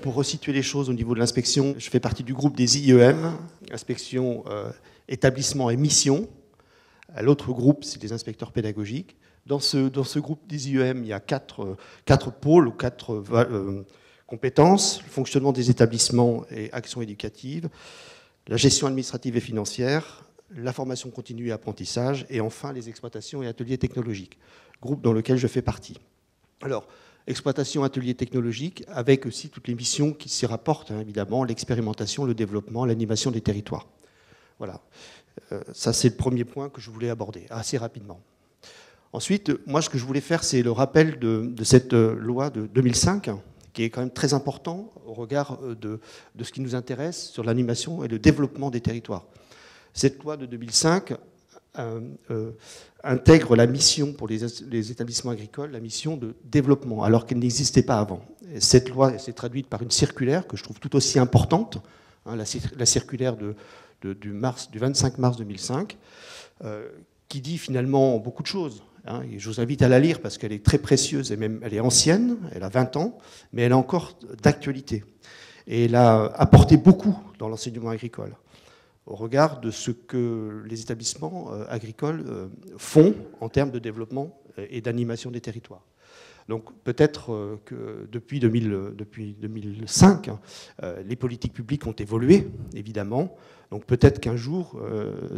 Pour resituer les choses au niveau de l'inspection, je fais partie du groupe des IEM, inspection, établissement et mission. L'autre groupe, c'est des inspecteurs pédagogiques. Dans ce groupe des IEM, il y a quatre pôles ou quatre compétences: le fonctionnement des établissements et actions éducatives, la gestion administrative et financière, la formation continue et apprentissage, et enfin les exploitations et ateliers technologiques, groupe dans lequel je fais partie. Alors, exploitation, ateliers technologiques, avec aussi toutes les missions qui s'y rapportent, hein, évidemment, l'expérimentation, le développement, l'animation des territoires. Voilà. Ça, c'est le premier point que je voulais aborder assez rapidement. Ensuite, moi, ce que je voulais faire, c'est le rappel de cette loi de 2005, qui est quand même très important au regard de ce qui nous intéresse sur l'animation et le développement des territoires. Cette loi de 2005 intègre la mission pour les établissements agricoles, la mission de développement, alors qu'elle n'existait pas avant. Et cette loi s'est traduite par une circulaire que je trouve tout aussi importante, hein, la circulaire du 25 mars 2005, qui dit finalement beaucoup de choses. Hein, et je vous invite à la lire parce qu'elle est très précieuse et même elle est ancienne, elle a 20 ans, mais elle est encore d'actualité. Et elle a apporté beaucoup dans l'enseignement agricole, au regard de ce que les établissements agricoles font en termes de développement et d'animation des territoires. Donc peut-être que depuis 2005, les politiques publiques ont évolué, évidemment. Donc peut-être qu'un jour,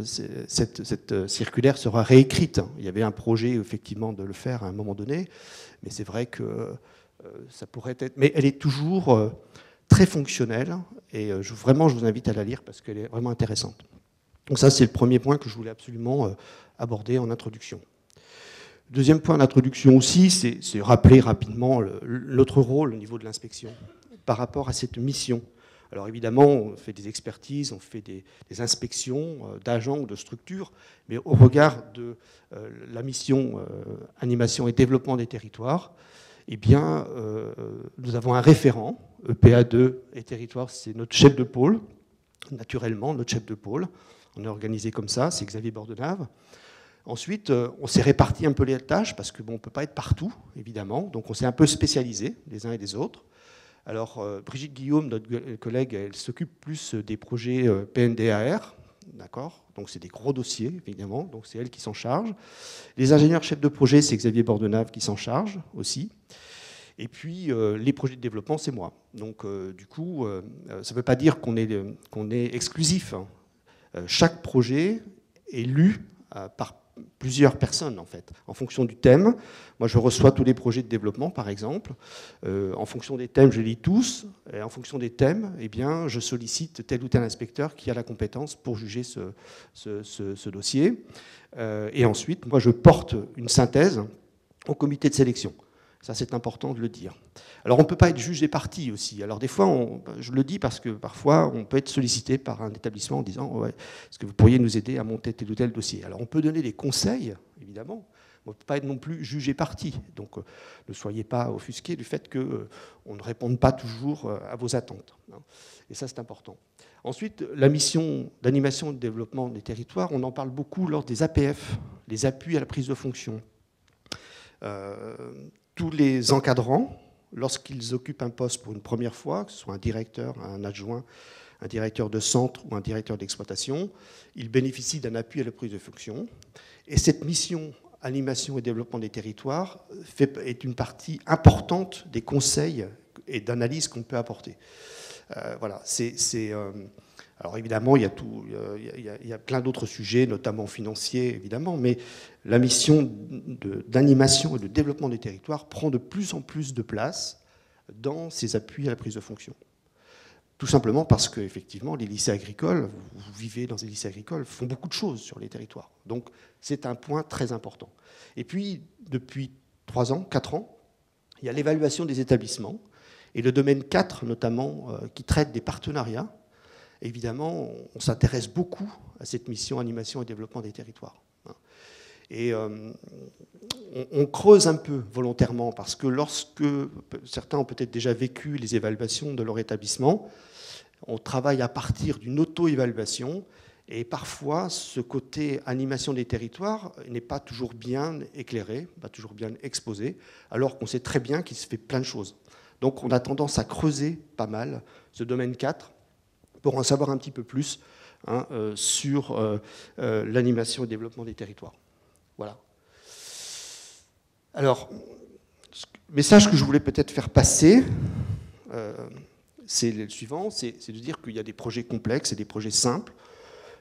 cette circulaire sera réécrite. Il y avait un projet, effectivement, de le faire à un moment donné, mais c'est vrai que ça pourrait être... Mais elle est toujours très fonctionnelle, et vraiment, je vous invite à la lire parce qu'elle est vraiment intéressante. Donc ça, c'est le premier point que je voulais absolument aborder en introduction. Deuxième point d'introduction aussi, c'est rappeler rapidement notre rôle au niveau de l'inspection par rapport à cette mission. Alors évidemment, on fait des expertises, on fait des inspections d'agents ou de structures, mais au regard de la mission animation et développement des territoires, eh bien, nous avons un référent, EPA2 et territoire, c'est notre chef de pôle, naturellement, notre chef de pôle. On est organisé comme ça, c'est Xavier Bordenave. Ensuite, on s'est réparti un peu les tâches, parce qu'on ne peut pas être partout, évidemment, donc on s'est un peu spécialisés, les uns et les autres. Alors, Brigitte Guillaume, notre collègue, elle s'occupe plus des projets PNDAR, d'accord ? Donc c'est des gros dossiers, évidemment, donc c'est elle qui s'en charge. Les ingénieurs chefs de projet, c'est Xavier Bordenave qui s'en charge aussi. Et puis, les projets de développement, c'est moi. Donc, du coup, ça ne veut pas dire qu'on est exclusif. Hein. Chaque projet est lu par plusieurs personnes, en fait, en fonction du thème. Moi, je reçois tous les projets de développement, par exemple. En fonction des thèmes, je lis tous. Et en fonction des thèmes, eh bien, je sollicite tel ou tel inspecteur qui a la compétence pour juger ce dossier. Et ensuite, moi, je porte une synthèse au comité de sélection. Ça, c'est important de le dire. Alors, on ne peut pas être juge des parties aussi. Alors, des fois, je le dis parce que parfois, on peut être sollicité par un établissement en disant ouais, est-ce que vous pourriez nous aider à monter tel ou tel dossier? Alors, on peut donner des conseils, évidemment. On ne peut pas être non plus juge des parties. Donc, ne soyez pas offusqués du fait qu'on ne réponde pas toujours à vos attentes. Et ça, c'est important. Ensuite, la mission d'animation et de développement des territoires, on en parle beaucoup lors des APF, les appuis à la prise de fonction. Tous les encadrants, lorsqu'ils occupent un poste pour une première fois, que ce soit un directeur, un adjoint, un directeur de centre ou un directeur d'exploitation, ils bénéficient d'un appui à la prise de fonction. Et cette mission animation et développement des territoires est une partie importante des conseils et d'analyses qu'on peut apporter. Voilà, alors évidemment, il y a plein d'autres sujets, notamment financiers, évidemment, mais la mission d'animation et de développement des territoires prend de plus en plus de place dans ces appuis à la prise de fonction. Tout simplement parce que, effectivement, les lycées agricoles, vous vivez dans des lycées agricoles, font beaucoup de choses sur les territoires. Donc, c'est un point très important. Et puis, depuis 3 ans, 4 ans, il y a l'évaluation des établissements, et le domaine 4, notamment, qui traite des partenariats. Évidemment, on s'intéresse beaucoup à cette mission animation et développement des territoires. Et on creuse un peu volontairement, parce que lorsque certains ont peut-être déjà vécu les évaluations de leur établissement, on travaille à partir d'une auto-évaluation, et parfois ce côté animation des territoires n'est pas toujours bien éclairé, pas toujours bien exposé, alors qu'on sait très bien qu'il se fait plein de choses. Donc on a tendance à creuser pas mal ce domaine 4 pour en savoir un petit peu plus sur l'animation et le développement des territoires. Voilà. Alors, le message que je voulais peut-être faire passer, c'est le suivant, c'est de dire qu'il y a des projets complexes et des projets simples.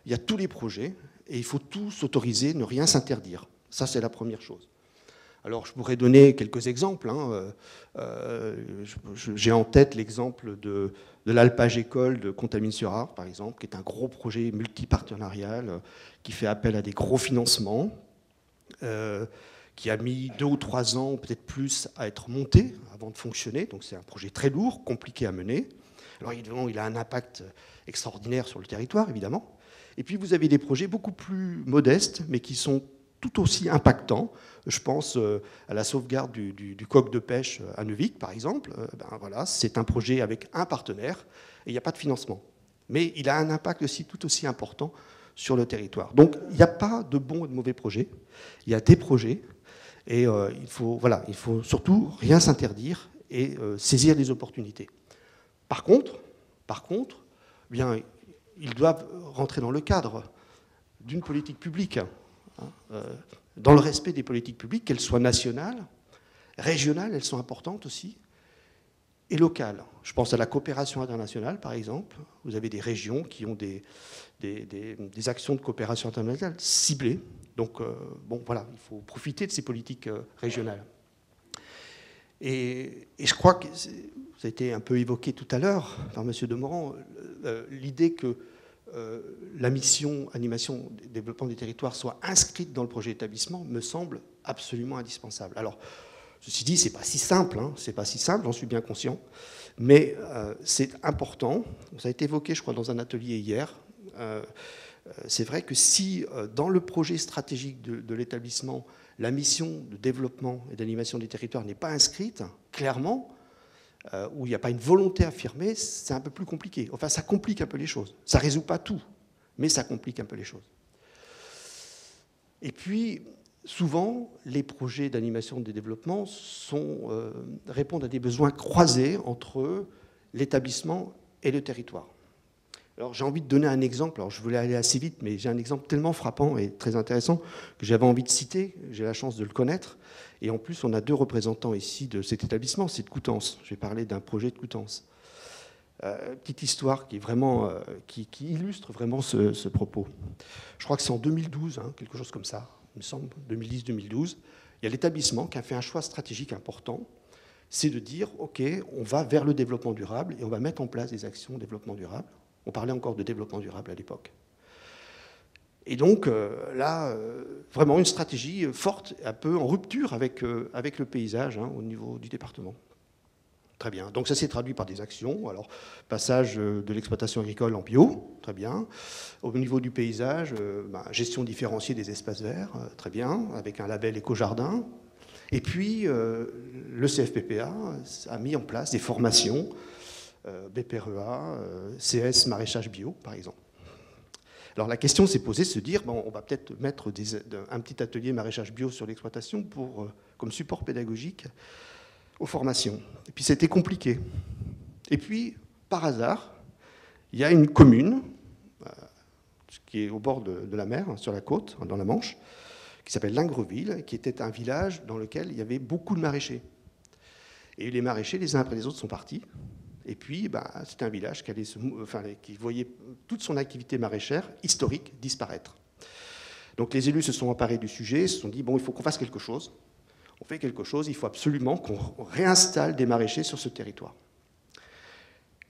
Il y a tous les projets et il faut tout s'autoriser, ne rien s'interdire. Ça, c'est la première chose. Alors, je pourrais donner quelques exemples. J'ai en tête l'exemple de l'Alpage École de Contamine-sur-Arve, par exemple, qui est un gros projet multipartenarial qui fait appel à des gros financements, qui a mis 2 ou 3 ans, peut-être plus, à être monté avant de fonctionner. Donc c'est un projet très lourd, compliqué à mener. Alors évidemment, il a un impact extraordinaire sur le territoire, évidemment. Et puis vous avez des projets beaucoup plus modestes, mais qui sont tout aussi impactants. Je pense à la sauvegarde du coq de pêche à Neuvic, par exemple. Voilà, c'est un projet avec un partenaire et il n'y a pas de financement. Mais il a un impact aussi tout aussi important sur le territoire. Donc il n'y a pas de bons et de mauvais projets. Il y a des projets et il faut surtout rien s'interdire et saisir les opportunités. Par contre, bien, ils doivent rentrer dans le cadre d'une politique publique, dans le respect des politiques publiques, qu'elles soient nationales, régionales, elles sont importantes aussi, et locales. Je pense à la coopération internationale, par exemple. Vous avez des régions qui ont des actions de coopération internationale ciblées. Donc, voilà, il faut profiter de ces politiques régionales. Et je crois que ça a été un peu évoqué tout à l'heure par M. Demorand, l'idée que la mission animation développement des territoires soit inscrite dans le projet d'établissement me semble absolument indispensable. Alors, ceci dit, c'est pas si simple, j'en suis bien conscient, mais c'est important. Ça a été évoqué, je crois, dans un atelier hier. C'est vrai que si dans le projet stratégique de l'établissement, la mission de développement et d'animation des territoires n'est pas inscrite, clairement, où il n'y a pas une volonté affirmée, c'est un peu plus compliqué. Enfin, ça complique un peu les choses. Ça ne résout pas tout, mais ça complique un peu les choses. Et puis, souvent, les projets d'animation des développements répondent à des besoins croisés entre l'établissement et le territoire. Alors, j'ai envie de donner un exemple. Alors, je voulais aller assez vite, mais j'ai un exemple tellement frappant et très intéressant que j'avais envie de citer. J'ai la chance de le connaître. Et en plus, on a 2 représentants ici de cet établissement, c'est de Coutances. Je vais parler d'un projet de Coutances. Petite histoire qui illustre vraiment ce propos. Je crois que c'est en 2012, quelque chose comme ça, il me semble, 2010-2012. Il y a l'établissement qui a fait un choix stratégique important. C'est de dire, OK, on va vers le développement durable et on va mettre en place des actions de développement durable. On parlait encore de développement durable à l'époque. Et donc, là, vraiment une stratégie forte, un peu en rupture avec le paysage au niveau du département. Très bien. Donc ça s'est traduit par des actions. Alors, passage de l'exploitation agricole en bio, très bien. Au niveau du paysage, gestion différenciée des espaces verts, très bien, avec un label éco-jardin. Et puis, le CFPPA a mis en place des formations, BPREA, CS maraîchage bio, par exemple. Alors la question s'est posée, se dire, on va peut-être mettre un petit atelier maraîchage bio sur l'exploitation comme support pédagogique aux formations. Et puis c'était compliqué. Et puis, par hasard, il y a une commune qui est au bord de la mer, sur la côte, dans la Manche, qui s'appelle Lingreville, qui était un village dans lequel il y avait beaucoup de maraîchers. Et les maraîchers, les uns après les autres, sont partis. Et puis, c'était un village qui voyait toute son activité maraîchère historique disparaître. Donc les élus se sont emparés du sujet, se sont dit, il faut qu'on fasse quelque chose. On fait quelque chose, il faut absolument qu'on réinstalle des maraîchers sur ce territoire.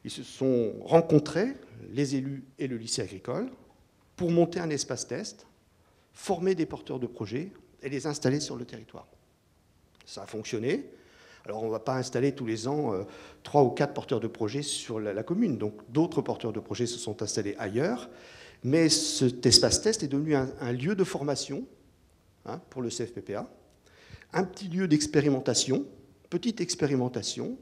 Ils se sont rencontrés, les élus et le lycée agricole, pour monter un espace test, former des porteurs de projets et les installer sur le territoire. Ça a fonctionné. Alors on ne va pas installer tous les ans 3 ou 4 porteurs de projets sur la commune. Donc d'autres porteurs de projets se sont installés ailleurs. Mais cet espace test est devenu un lieu de formation pour le CFPPA. Un petit lieu d'expérimentation, petite expérimentation,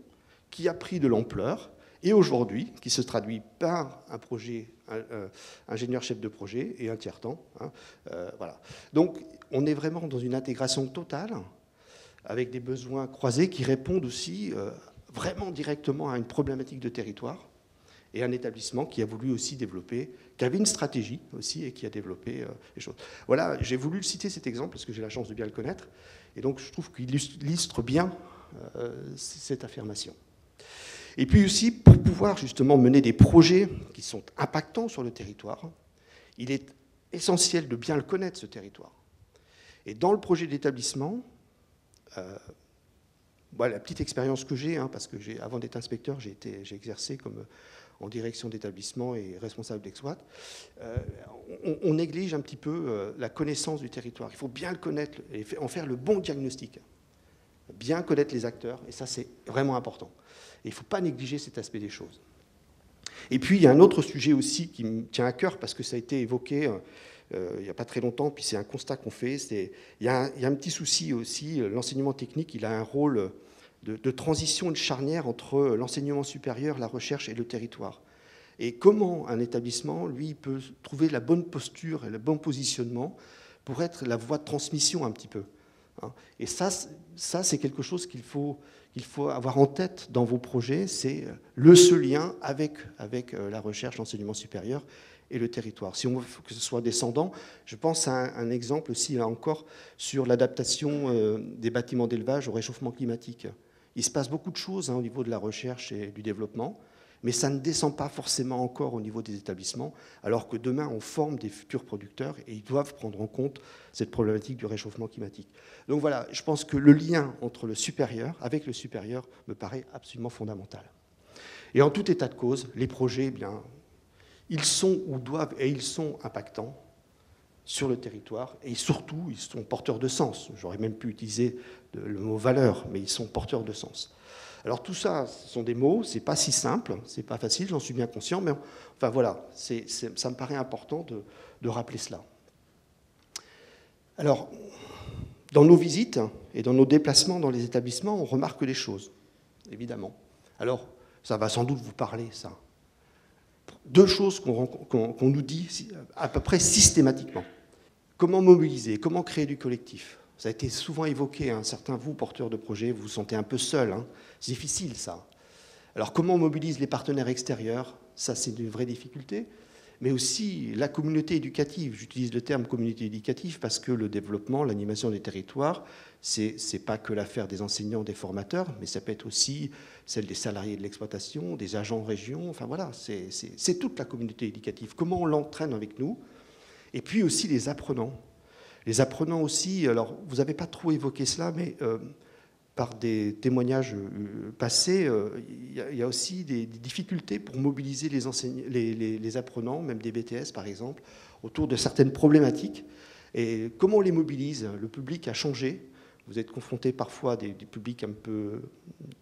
qui a pris de l'ampleur et aujourd'hui, qui se traduit par un projet, ingénieur chef de projet et un tiers-temps. Voilà. Donc on est vraiment dans une intégration totale avec des besoins croisés qui répondent aussi vraiment directement à une problématique de territoire, et un établissement qui a voulu aussi développer, qui avait une stratégie aussi et qui a développé les choses. Voilà, j'ai voulu citer cet exemple parce que j'ai la chance de bien le connaître, et donc je trouve qu'il illustre bien cette affirmation. Et puis aussi, pour pouvoir justement mener des projets qui sont impactants sur le territoire, il est essentiel de bien le connaître, ce territoire. Et dans le projet d'établissement, voilà, la petite expérience que j'ai, parce que avant d'être inspecteur, j'ai exercé comme en direction d'établissement et responsable d'exploit, on néglige un petit peu la connaissance du territoire. Il faut bien le connaître et en faire le bon diagnostic. Bien connaître les acteurs, et ça c'est vraiment important. Et il ne faut pas négliger cet aspect des choses. Et puis il y a un autre sujet aussi qui me tient à cœur, parce que ça a été évoqué il n'y a pas très longtemps, puis c'est un constat qu'on fait, il y a un petit souci aussi, l'enseignement technique, il a un rôle de transition et de charnière entre l'enseignement supérieur, la recherche et le territoire. Et comment un établissement, lui, peut trouver la bonne posture et le bon positionnement pour être la voie de transmission un petit peu. Et ça c'est quelque chose qu'il faut avoir en tête dans vos projets, c'est ce lien avec la recherche, l'enseignement supérieur et le territoire. Si on veut que ce soit descendant, je pense à un exemple aussi, là encore, sur l'adaptation des bâtiments d'élevage au réchauffement climatique. Il se passe beaucoup de choses au niveau de la recherche et du développement, mais ça ne descend pas forcément encore au niveau des établissements, alors que demain, on forme des futurs producteurs et ils doivent prendre en compte cette problématique du réchauffement climatique. Donc voilà, je pense que le lien entre le supérieur, avec le supérieur, me paraît absolument fondamental. Et en tout état de cause, les projets, eh bien, ils sont ou doivent, et ils sont impactants sur le territoire, et surtout, ils sont porteurs de sens. J'aurais même pu utiliser le mot valeur, mais ils sont porteurs de sens. Alors tout ça, ce sont des mots, c'est pas si simple, c'est pas facile, j'en suis bien conscient, mais enfin voilà, ça me paraît important de rappeler cela. Alors, dans nos visites et dans nos déplacements dans les établissements, on remarque des choses, évidemment. Alors, ça va sans doute vous parler, ça. Deux choses qu'on nous dit à peu près systématiquement. Comment mobiliser, comment créer du collectif? Ça a été souvent évoqué, certains, vous, porteurs de projets, vous vous sentez un peu seul. C'est difficile, ça. Alors, comment on mobilise les partenaires extérieurs? Ça, c'est une vraie difficulté. Mais aussi la communauté éducative. J'utilise le terme communauté éducative parce que le développement, l'animation des territoires, c'est pas que l'affaire des enseignants, des formateurs, mais ça peut être aussi celle des salariés de l'exploitation, des agents en région. Enfin, voilà, c'est toute la communauté éducative. Comment on l'entraîne avec nous? Et puis aussi les apprenants. Les apprenants aussi, alors vous n'avez pas trop évoqué cela, mais par des témoignages passés, il y a aussi des difficultés pour mobiliser les apprenants, même des BTS par exemple, autour de certaines problématiques. Et comment on les mobilise? Le public a changé. Vous êtes confronté parfois à des publics un peu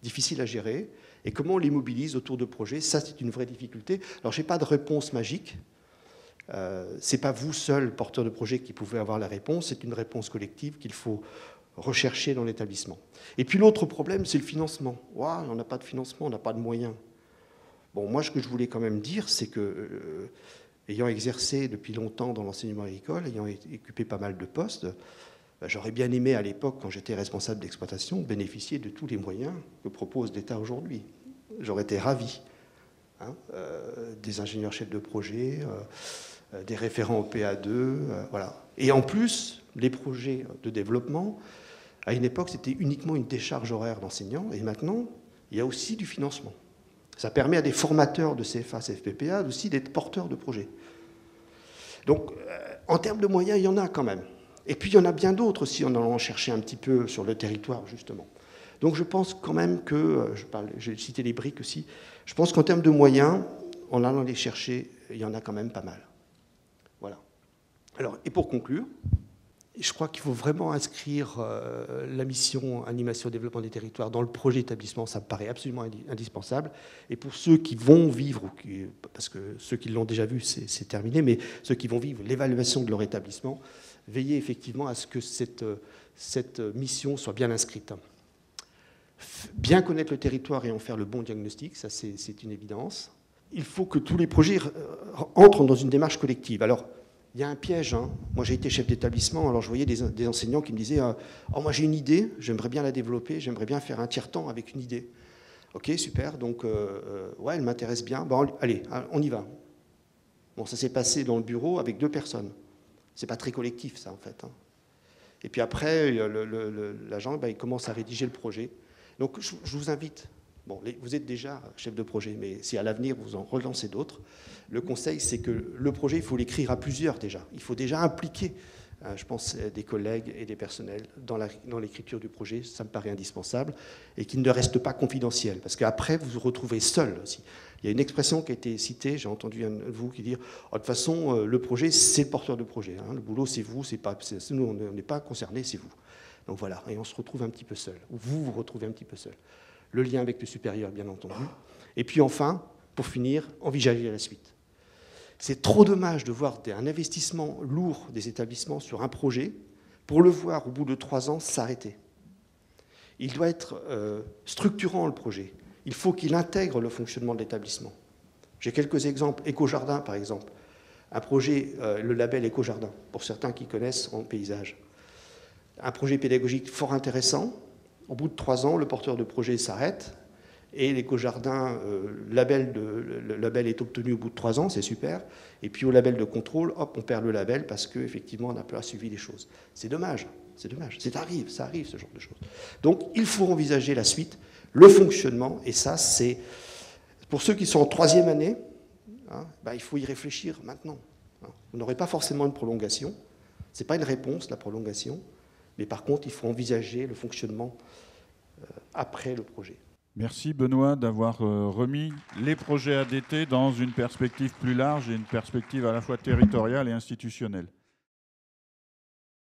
difficiles à gérer. Et comment on les mobilise autour de projets? Ça, c'est une vraie difficulté. Alors, je n'ai pas de réponse magique. Ce n'est pas vous seul, porteur de projet, qui pouvez avoir la réponse. C'est une réponse collective qu'il faut rechercher dans l'établissement. Et puis l'autre problème, c'est le financement. Ouah, on n'a pas de financement, on n'a pas de moyens. Bon, moi, ce que je voulais quand même dire, c'est que, ayant exercé depuis longtemps dans l'enseignement agricole, ayant occupé pas mal de postes, j'aurais bien aimé à l'époque, quand j'étais responsable d'exploitation, bénéficier de tous les moyens que propose l'État aujourd'hui. J'aurais été ravi. Des ingénieurs chefs de projet, des référents au PA2, voilà. Et en plus, les projets de développement, à une époque, c'était uniquement une décharge horaire d'enseignants, et maintenant, il y a aussi du financement. Ça permet à des formateurs de CFA, CFPPA aussi d'être porteurs de projets. Donc, en termes de moyens, il y en a quand même. Et puis, il y en a bien d'autres aussi, en allant chercher un petit peu sur le territoire, justement. Donc, je pense quand même que, j'ai cité les briques aussi, je pense qu'en termes de moyens, en allant les chercher, il y en a quand même pas mal. Voilà. Alors, et pour conclure, je crois qu'il faut vraiment inscrire la mission animation développement des territoires dans le projet établissement, ça me paraît absolument indispensable. Et pour ceux qui vont vivre, parce que ceux qui l'ont déjà vu, c'est terminé, mais ceux qui vont vivre l'évaluation de leur établissement, veillez effectivement à ce que cette mission soit bien inscrite. Bien connaître le territoire et en faire le bon diagnostic, ça c'est une évidence. Il faut que tous les projets entrent dans une démarche collective. Alors, il y a un piège. Moi, j'ai été chef d'établissement, alors je voyais des enseignants qui me disaient « Oh, moi j'ai une idée, j'aimerais bien la développer, j'aimerais bien faire un tiers-temps avec une idée. » Ok, super, donc ouais, elle m'intéresse bien. Bon, allez, on y va. Bon, ça s'est passé dans le bureau avec 2 personnes. C'est pas très collectif, ça, en fait. Hein. Et puis après, l'agent, il commence à rédiger le projet. Donc, je vous invite. Bon, vous êtes déjà chef de projet, mais si à l'avenir vous en relancez d'autres, le conseil, c'est que le projet, il faut l'écrire à plusieurs déjà. Il faut déjà impliquer, je pense, des collègues et des personnels dans l'écriture du projet. Ça me paraît indispensable. Et qu'il ne reste pas confidentiel. Parce qu'après, vous vous retrouvez seul aussi. Il y a une expression qui a été citée, j'ai entendu un de vous qui dit oh, de toute façon, le projet, c'est le porteur de projet. Hein. Le boulot, c'est vous, nous, on n'est pas concernés, c'est vous. Donc voilà, et on se retrouve un petit peu seul. Ou vous vous retrouvez un petit peu seul. Le lien avec le supérieur, bien entendu. Et puis enfin, pour finir, envisager la suite. C'est trop dommage de voir un investissement lourd des établissements sur un projet pour le voir, au bout de 3 ans, s'arrêter. Il doit être structurant, le projet. Il faut qu'il intègre le fonctionnement de l'établissement. J'ai quelques exemples. Éco-jardin, par exemple. Un projet, le label Éco-jardin, pour certains qui connaissent en paysage. Un projet pédagogique fort intéressant. Au bout de 3 ans, le porteur de projet s'arrête et l'éco-jardin, le label est obtenu au bout de 3 ans, c'est super. Et puis au label de contrôle, hop, on perd le label parce qu'effectivement, on n'a pas suivi les choses. C'est dommage, c'est dommage. Ça arrive ce genre de choses. Donc, il faut envisager la suite, le fonctionnement, et ça, c'est pour ceux qui sont en 3e année, hein, il faut y réfléchir maintenant. Hein. Vous n'aurez pas forcément une prolongation. Ce n'est pas une réponse, la prolongation. Mais par contre, il faut envisager le fonctionnement après le projet. Merci Benoît d'avoir remis les projets ADT dans une perspective plus large et une perspective à la fois territoriale et institutionnelle.